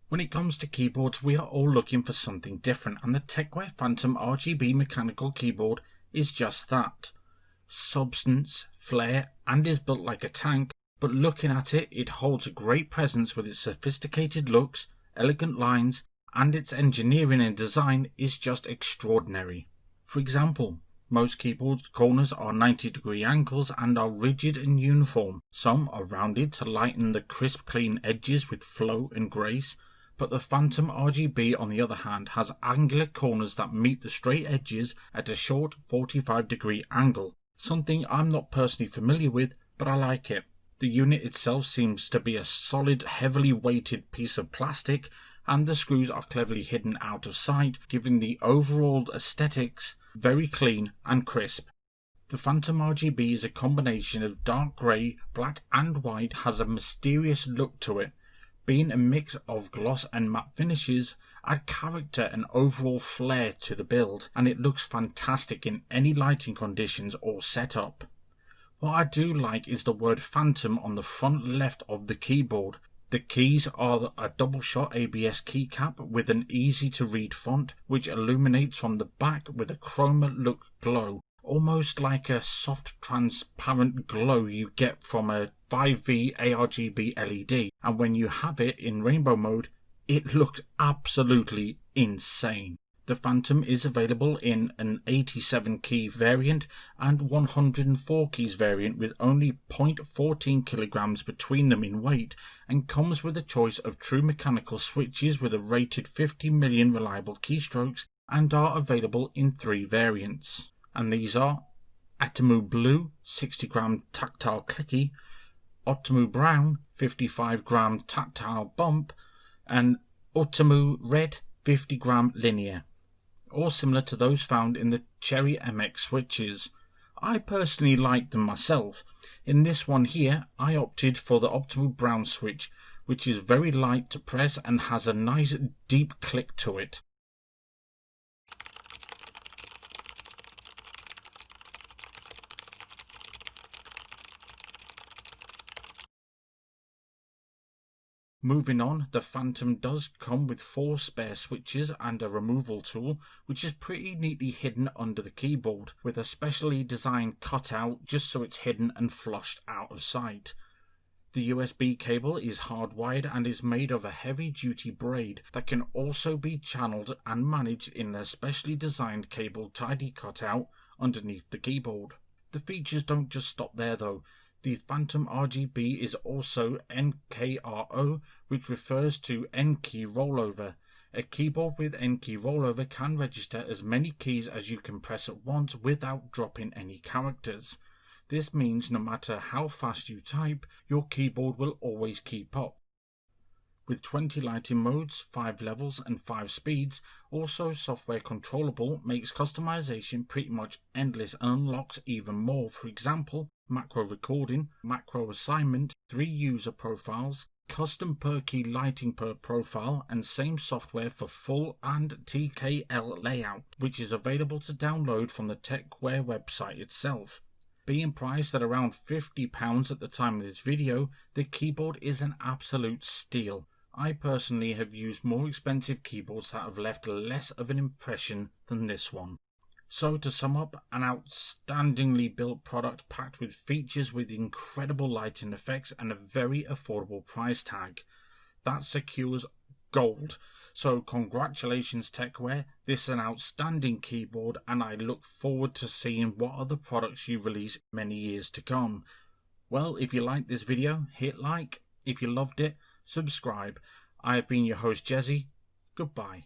When it comes to keyboards, we are all looking for something different, and the Tecware Phantom RGB mechanical keyboard is just that. Substance, flair, and is built like a tank, but looking at it, it holds a great presence with its sophisticated looks, elegant lines, and its engineering and design is just extraordinary. For example, most keyboard corners are 90-degree angles and are rigid and uniform. Some are rounded to lighten the crisp clean edges with flow and grace, but the Phantom RGB on the other hand has angular corners that meet the straight edges at a short 45-degree angle, something I'm not personally familiar with, but I like it. The unit itself seems to be a solid, heavily weighted piece of plastic, and the screws are cleverly hidden out of sight, giving the overall aesthetics very clean and crisp. The Phantom RGB is a combination of dark grey, black and white, has a mysterious look to it. Being a mix of gloss and matte finishes, add character and overall flair to the build, and it looks fantastic in any lighting conditions or setup. What I do like is the word Phantom on the front left of the keyboard. The keys are a double-shot ABS keycap with an easy-to-read font, which illuminates from the back with a chroma look glow, almost like a soft transparent glow you get from a 5V ARGB LED, and when you have it in rainbow mode, it looks absolutely insane. The Phantom is available in an 87 key variant and 104 keys variant with only 0.14 kilograms between them in weight, and comes with a choice of true mechanical switches with a rated 50 million reliable keystrokes, and are available in 3 variants. And these are Atomu Blue 60-gram tactile clicky, Atomu Brown 55-gram tactile bump, and Atomu Red 50-gram linear, all similar to those found in the Cherry MX switches. I personally like them myself. In this one here, I opted for the Atomu Brown switch, which is very light to press and has a nice deep click to it. Moving on, the Phantom does come with 4 spare switches and a removal tool, which is pretty neatly hidden under the keyboard, with a specially designed cutout just so it's hidden and flushed out of sight. The USB cable is hardwired and is made of a heavy-duty braid that can also be channeled and managed in a specially designed cable tidy cutout underneath the keyboard. The features don't just stop there though. The Phantom RGB is also NKRO, which refers to N-key rollover. A keyboard with N-key rollover can register as many keys as you can press at once without dropping any characters. This means no matter how fast you type, your keyboard will always keep up. With 20 lighting modes, 5 levels and 5 speeds, also software controllable, makes customization pretty much endless and unlocks even more. For example, macro recording, macro assignment, 3 user profiles, custom per key lighting per profile, and same software for full and TKL layout, which is available to download from the Tecware website itself. Being priced at around £50 at the time of this video, the keyboard is an absolute steal. I personally have used more expensive keyboards that have left less of an impression than this one. So to sum up, an outstandingly built product packed with features with incredible lighting effects and a very affordable price tag. That secures gold. So congratulations Tecware, this is an outstanding keyboard and I look forward to seeing what other products you release many years to come. Well, if you liked this video, hit like. If you loved it, subscribe. I have been your host Jezy. Goodbye.